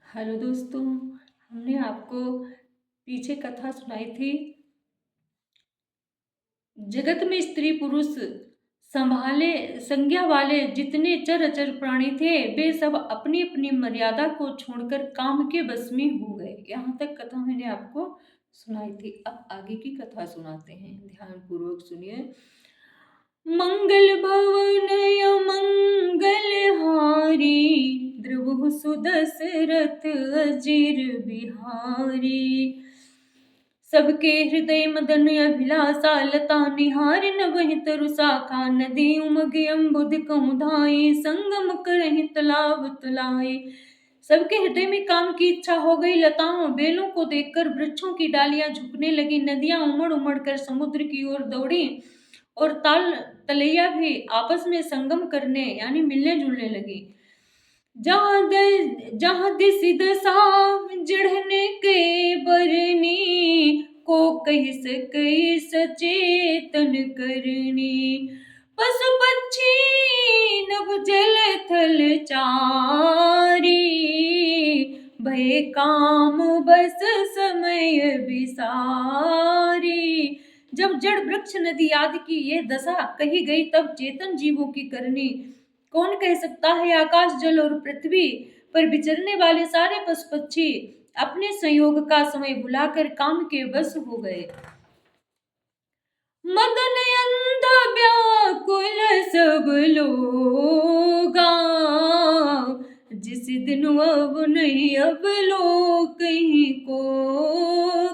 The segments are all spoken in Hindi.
हेलो दोस्तों, हमने आपको पीछे कथा सुनाई थी। जगत में स्त्री पुरुष संभाले संज्ञा वाले जितने चर अचर प्राणी थे, वे सब अपनी अपनी मर्यादा को छोड़कर काम के बस में हो गए। यहाँ तक कथा मैंने आपको सुनाई थी। अब आगे की कथा सुनाते हैं, ध्यान पूर्वक सुनिए। मंगल भवन मंगल हारी, द्रवहु सुदशरथ अजिर बिहारी। सबके हृदय मदन अभिलाषा, लता निहार नवहि तरु शाखा। नदी उमगे अम्बुद कहूँ धाई, संगम करहि तालाब तलाई। सबके हृदय में काम की इच्छा हो गई। लताओं बेलों को देखकर वृक्षों की डालियां झुकने लगी। नदियां उमड़ उमड़ कर समुद्र की ओर दौड़ी और ताल तलैया भी आपस में संगम करने यानी मिलने जुलने लगी। जहाँ दिस दशा जढ़ने के बरनी, को कही सकई सचेतन करनी। पशु पक्षी नभ जल थल चारी, भय काम बस समय विसारी। जब जड़ वृक्ष नदी आदि की ये दशा कही गई, तब चेतन जीवों की करनी कौन कह सकता है। आकाश जल और पृथ्वी पर विचरने वाले सारे पशु पक्षी अपने संयोग का समय भुलाकर काम के बस हो गए। मदन अंधा व्याकुल सब लोगा, जिस दिन अब नहीं अब लोग कहीं को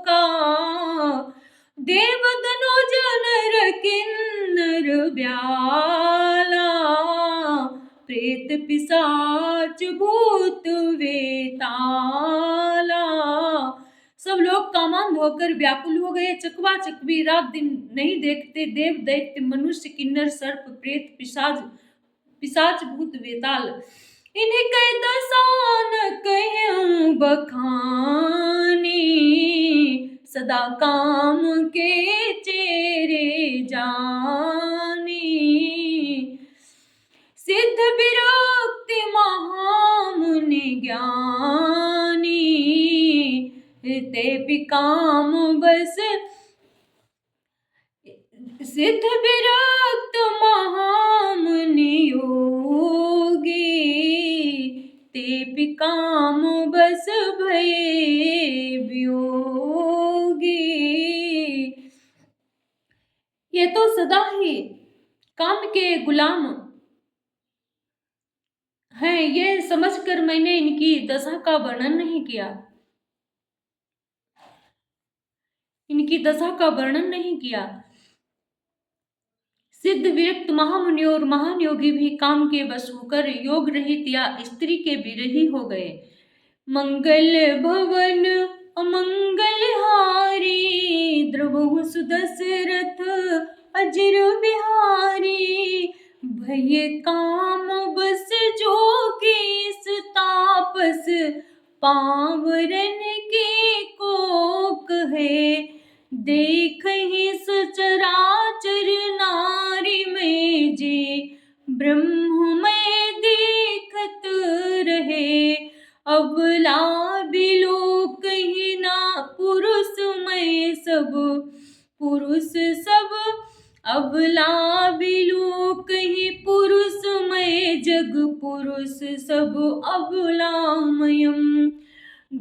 का। देव दनुज नर किन्नर ब्याला, प्रेत पिशाच भूत वेताला। सब लोग कामांध होकर व्याकुल हो गए। चकवा चकवी रात दिन नहीं देखते। देव दैत्य मनुष्य किन्नर सर्प प्रेत पिशाच भूत वेताल, इन्हें कह दसान कहूं बखानी। सदा काम के चेरे जानी, सिद्ध विरक्ति महामुनि ज्ञानी। ते काम बस सिद्ध विरक्त महामुनि योगी, ते काम बस भये वियोगी। ये तो सदा ही काम के गुलाम हैं, ये समझकर मैंने इनकी दशा का वर्णन नहीं किया। इनकी दशा का वर्णन नहीं किया। सिद्ध विरक्त महामुनि और महान योगी भी काम के बस होकर योग रहित या स्त्री के विरही हो गए। मंगल भवन अमंगल हारी, द्रवहु सुदशरथ अजिर बिहारी। भय काम बस जोगी तापस, पावरन के को कहे। देख ही सचराचर नारी में जे, ब्रह्म में देखत रहे। अबला बिलोक ही ना पुरुष में सब, पुरुष सब अबला बिलोक ही पुरुष में जग। पुरुष सब अबलामयम्,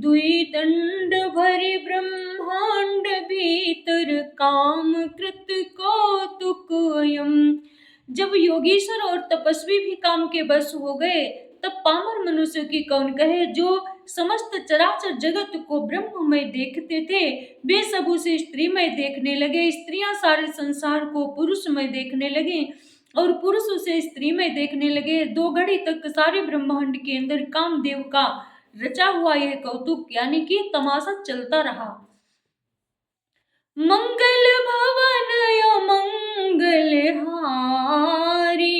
दुई दंड भरे ब्रह्मांड भीतर, काम कृत कौतुक अयम्। जब योगीश्वर और तपस्वी भी काम के बस हो गए, तब पामर मनुष्य की कौन कहे। जो समस्त चराचर जगत को ब्रह्ममय देखते थे, वे सब उसे स्त्रीमय देखने लगे। स्त्रियां सारे संसार को पुरुषमय देखने लगे और पुरुष उसे स्त्रीमय देखने लगे। 2 घड़ी तक सारे ब्रह्मांड के अंदर कामदेव का रचा हुआ यह कौतुक यानी कि तमाशा चलता रहा। मंगल भवन मंगल हारी,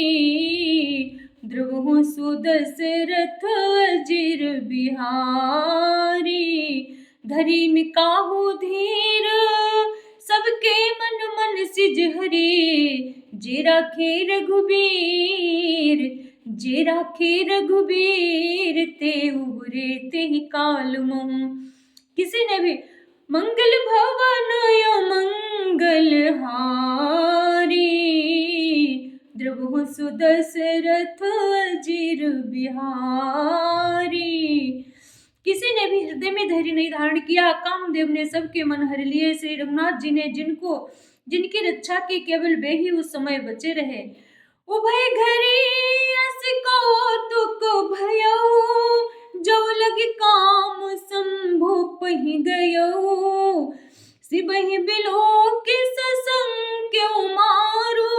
द्रवहु सुदशरथ अजिर बिहारी। धरी काहू धीर सबके मन मन सिज हरी, जे राखे रघुबीर। जे राखे रघुबीर ते उबरे ते ही काल मोह। किसी ने भी मंगल भवन यो मंगल हारी, द्रवहु सुदशरथ अजीर बिहारी। किसी ने भी हृदय में धैर्य नहीं धारण किया। कामदेव ने सबके मन हर लिए। श्री रघुनाथ जी ने जिनकी रक्षा की केवल वे ही उस समय बचे रहे। उभय घरी अस कौतुक भयउ, जो लग काम शंभु पहि गयउ। सिबहि बिलोकि ससंख्य मारू,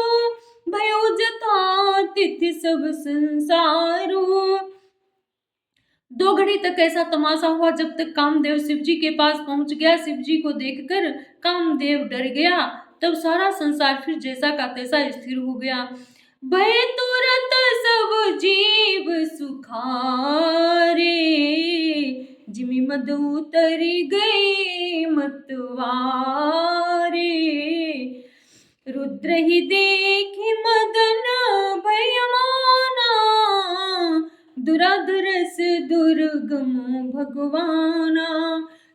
भयउ जथा तिथि सब संसारू। 2 घड़ी तक ऐसा तमाशा हुआ जब तक कामदेव शिव जी के पास पहुंच गया। शिव जी को देखकर कामदेव डर गया। तब सारा संसार फिर जैसा का तैसा स्थिर हो गया। भय तुरत सब जीव सुखारे, जिमि मद उतरी गई मतवारे। रुद्र ही देखी मदन भयमाना, दुराधरस दुर्गमो भगवाना।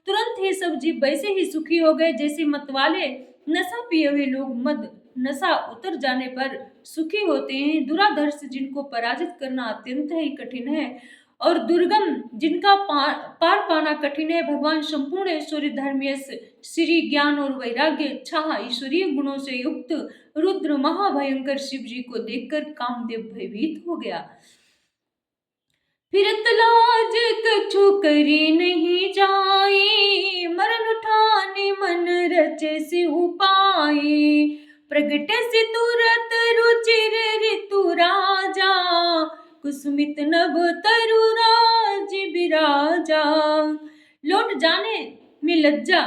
तुरंत ही सब जीव वैसे ही सुखी हो गए जैसे मतवाले नशा पिए हुए लोग मद नशा उतर जाने पर सुखी होते हैं। दुराधर्ष जिनको पराजित करना अत्यंत ही कठिन है और दुर्गम जिनका पार पाना कठिन है। भगवान संपूर्ण ऐश्वर्य धर्म यश श्री ज्ञान और वैराग्य इच्छा ईश्वरीय गुणों से युक्त रुद्र महाभयंकर शिव जी को देखकर कामदेव भयभीत हो गया। फिरत लाज कछु करी नहीं जाई, मरण उठाने मन रचे से उपाय। प्रगट से तुरत रुचिर ऋतु राजा, कुसुमित नभ तरु राज बिराजा। लौट जाने में लज्जा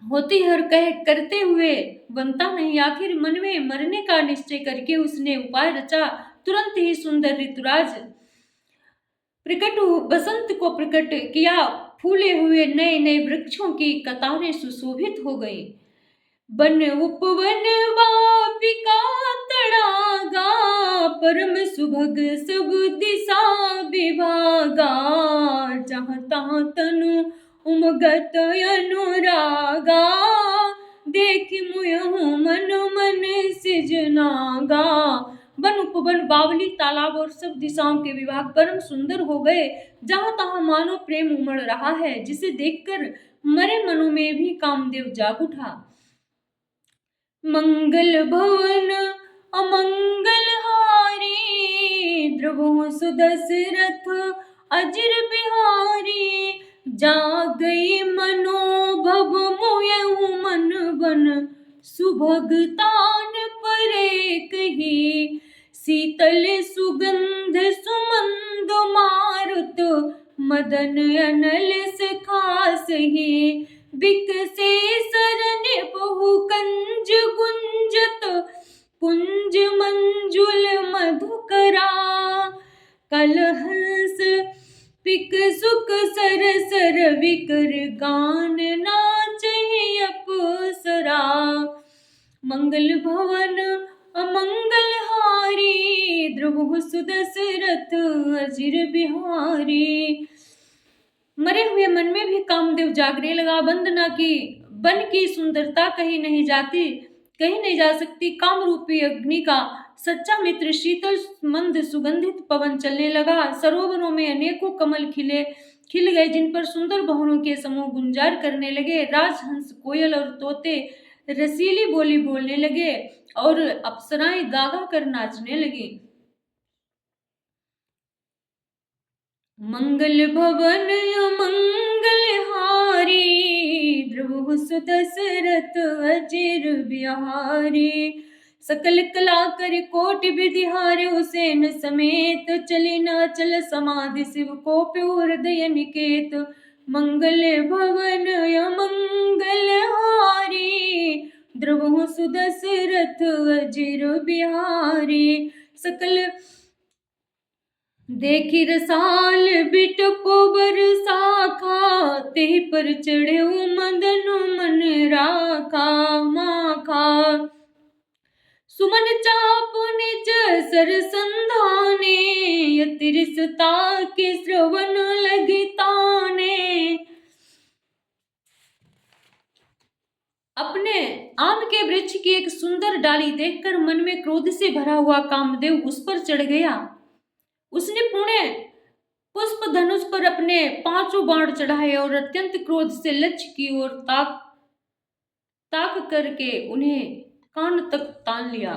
होती है और कह करते हुए बनता नहीं। आखिर मन में मरने का निश्चय करके उसने उपाय रचा। तुरंत ही सुंदर ऋतुराज प्रकट बसंत को प्रकट किया। फूले हुए नए नए वृक्षों की कतारें सुशोभित हो गई। वन उपवन वापिका तड़ागा, परम सुभग सब दिशा विभागा। जहाँ तहाँ तनु उमगत अनुरागा, देख मुयहु मन मन सिजनागा। वन उपवन बावली तालाब और सब दिशाओं के विभाग परम सुंदर हो गए। जहाँ तहाँ मानो प्रेम उमड़ रहा है, जिसे देखकर मरे मनों में भी कामदेव जाग उठा। मंगल भवन अमंगल हारी, द्रवहु सुदशरथ अजिर बिहारी। जा गई मनोभव मोयहु मन बन, सुभगतान परे कही। शीतल सुगंध सुमंद मारुत, मदन अनल सखास ही। बिकसे सरन बहु कंज गुंजत, कुंज मंजुल मधुकरा। कलहंस पिक सुख सर सर विकर, गान नाचहि अप्सरा। मंगल भवन अमंगल हारी, द्रवहु सुदशरथ अजिर बिहारी। मरे हुए मन में भी कामदेव जागने लगा। वंदना की वन की सुंदरता कहीं नहीं जाती, कहीं नहीं जा सकती। काम रूपी अग्नि का सच्चा मित्र शीतल मंद सुगंधित पवन चलने लगा। सरोवरों में अनेकों कमल खिल गए, जिन पर सुंदर भवनों के समूह गुंजार करने लगे। राजहंस कोयल और तोते रसीली बोली बोलने लगे और अप्सराएं गा गा कर नाचने लगी। मंगल भवन अमंगल हारी, द्रवहु सुदशरथ अजिर बिहारी। सकल कला कर कोटि विधि हारे, हुसैन समेत चली न चल समाधि। शिव को प्यो हृदय निकेत, मंगल भवन अमंगल हारी, द्रवहु सुदशरथ अजिर बिहारी। सकल देखी रसाल बिटपो बरसाखा, ते पर चढ़े मदन मन राखा। माखा सुमन चाप निज सर संधाने, सुंदर डाली देखकर मन में क्रोध से भरा हुआ कामदेव उस पर चढ़ गया। उसने पुणे पुष्प धनुष पर अपने 5 बाण चढ़ाए और अत्यंत क्रोध से लक्ष्य की ओर ताक ताक करके उन्हें कान तक तान लिया।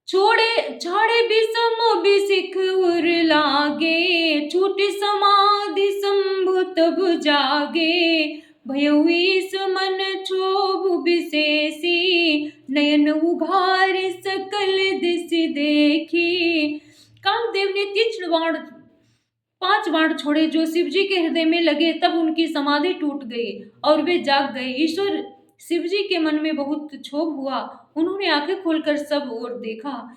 छोड़े छाड़े विषम विशिख उर लागे, छूटी समाधि शंभु तब जागे। भयवीस मन क्षोभ विशेषी, नयन उघार सकल दिश देखी। कामदेव ने तीक्ष्ण बाण 5 बाण छोड़े जो शिवजी के हृदय में लगे, तब उनकी समाधि टूट गई और वे जाग गए। ईश्वर शिवजी के मन में बहुत क्षोभ हुआ। उन्होंने आंखें खोलकर सब ओर देखा।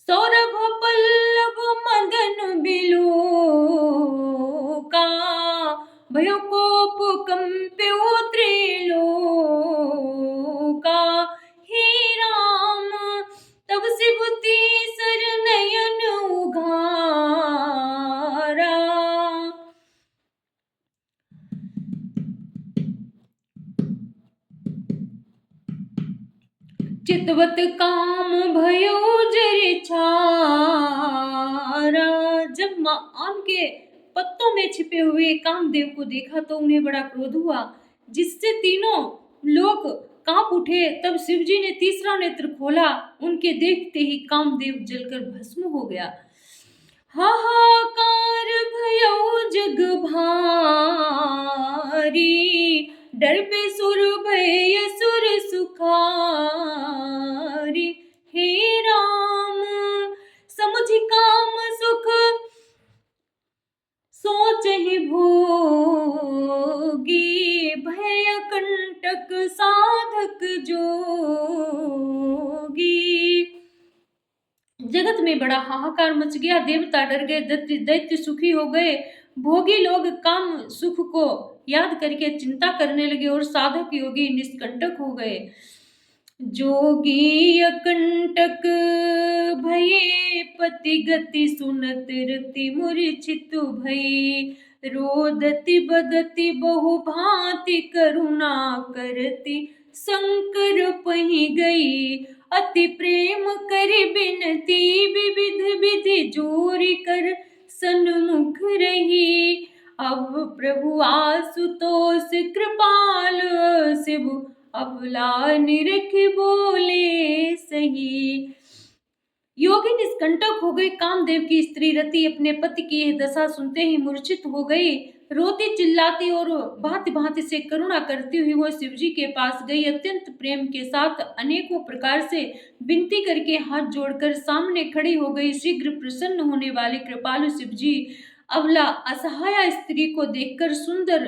सौरभ पल्लव मदन बिलोका, भयो कोप कंप्यो त्रिलोका। हे राम तब शिव तीसर नयन उघारा। चितवत काम भयो जरि छारा। जब आम के पत्तों में छिपे हुए कामदेव को देखा तो उन्हें बड़ा क्रोध हुआ, जिससे तीनों लोग कांप उठे। तब शिवजी ने तीसरा नेत्र खोला, उनके देखते ही कामदेव जलकर भस्म हो गया। हाहाकार भयो जग भारी, डर पे सुर भय सुर सुखारी। हे राम समझि काम सुख सोच ही भोगी, भय कंटक साधक जोगी। जगत में बड़ा हाहाकार मच गया। देवता डर गए, दैत्य सुखी हो गए, भोगी लोग काम सुख को याद करके चिंता करने लगे और साधक योगी निष्कंटक हो गए। जोगी अकंटक भये पति गति, सुनत रति मूर्छित भई। रोदति बदति बहु भांति, करुणा करती शंकर पही गई। अति प्रेम करि बिनती, विविध विधि जोरि कर सन्मुख रही। अब प्रभु आशुतोष कृपाल, शिव अबला निरख बोले सही। योगी निष्कंटक हो गई। कामदेव की स्त्री रति अपने पति की यह दशा सुनते ही मूर्छित हो गई। रोती चिल्लाती और भांति भांति से करुणा करती हुई वो शिवजी के पास गई। अत्यंत प्रेम के साथ अनेकों प्रकार से विनती करके हाथ जोड़कर सामने खड़ी हो गई। शीघ्र प्रसन्न होने वाले कृपालु शिवजी अबला असहाय स्त्री को देखकर सुंदर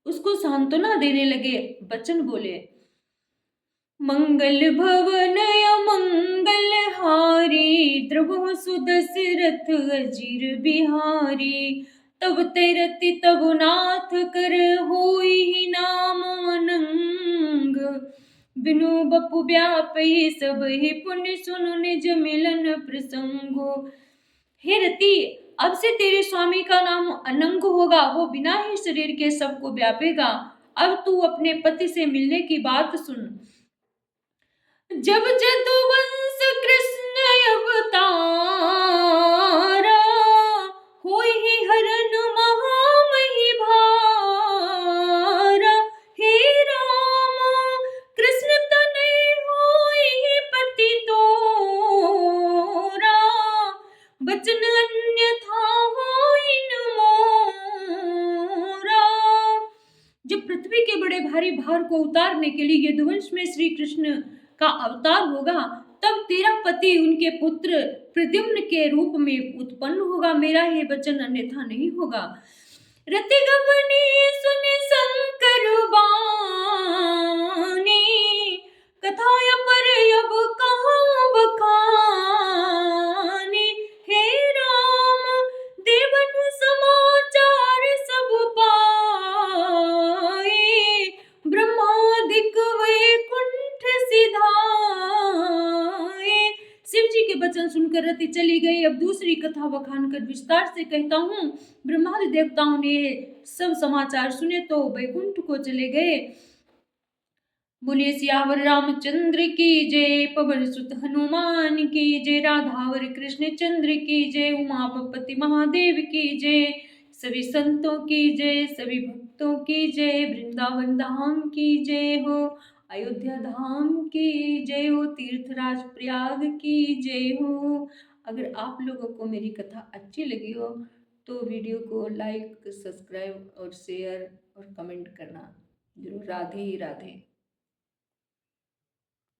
उसको सांत्वना देने लगे। वचन बोले, मंगल भवन मंगल हारी, द्रवहु सुदशरथ अजीर बिहारी। तब तेरति तब नाथ कर होई ही नाम अनंग, बिनु बपु व्यापी सब ही पुण्य सुनु निज मिलन प्रसंगो। हे रति अब से तेरे स्वामी का नाम अनंग होगा, वो बिना ही शरीर के सबको व्यापेगा। अब तू अपने पति से मिलने की बात सुन। जब जदुवंश कृष्ण अवतारा, होई ही हरन महामहि भारा। हे राम कृष्ण तनय होई ही पति तोरा, बचन अन्यथा होई न मोरा। जब पृथ्वी के बड़े भारी भार को उतारने के लिए यदुवंश में श्री कृष्ण का अवतार होगा, तब तेरा पति उनके पुत्र प्रद्युम्न के रूप में उत्पन्न होगा। मेरा ये वचन अन्यथा नहीं होगा। रति गमनी सुनि शंकर बानी, कथाय पर अब कहाँ बखानी। हे राम देवन समाचार सब पाए, ब्रह्मादिक वैकुंठ सिधाए। शिव जी के वचन सुनकर रति चली गई। अब दूसरी कथा बखान कर विस्तार से कहता हूँ। ब्रह्मादि देवताओं ने सब समाचार सुने तो वैकुंठ को चले गए। बोलिए सियावर रामचंद्र की जय, पवन सुत हनुमान की जय, राधावर कृष्ण चंद्र की जय, उमापति महादेव की जय, सभी संतों की जय, सभी भक्तों की जय, वृंदावन धाम की जय हो, अयोध्या धाम की जय हो, तीर्थराज प्रयाग की जय हो। अगर आप लोगों को मेरी कथा अच्छी लगी हो तो वीडियो को लाइक, सब्सक्राइब और शेयर और कमेंट करना जरूर। राधे ही राधे।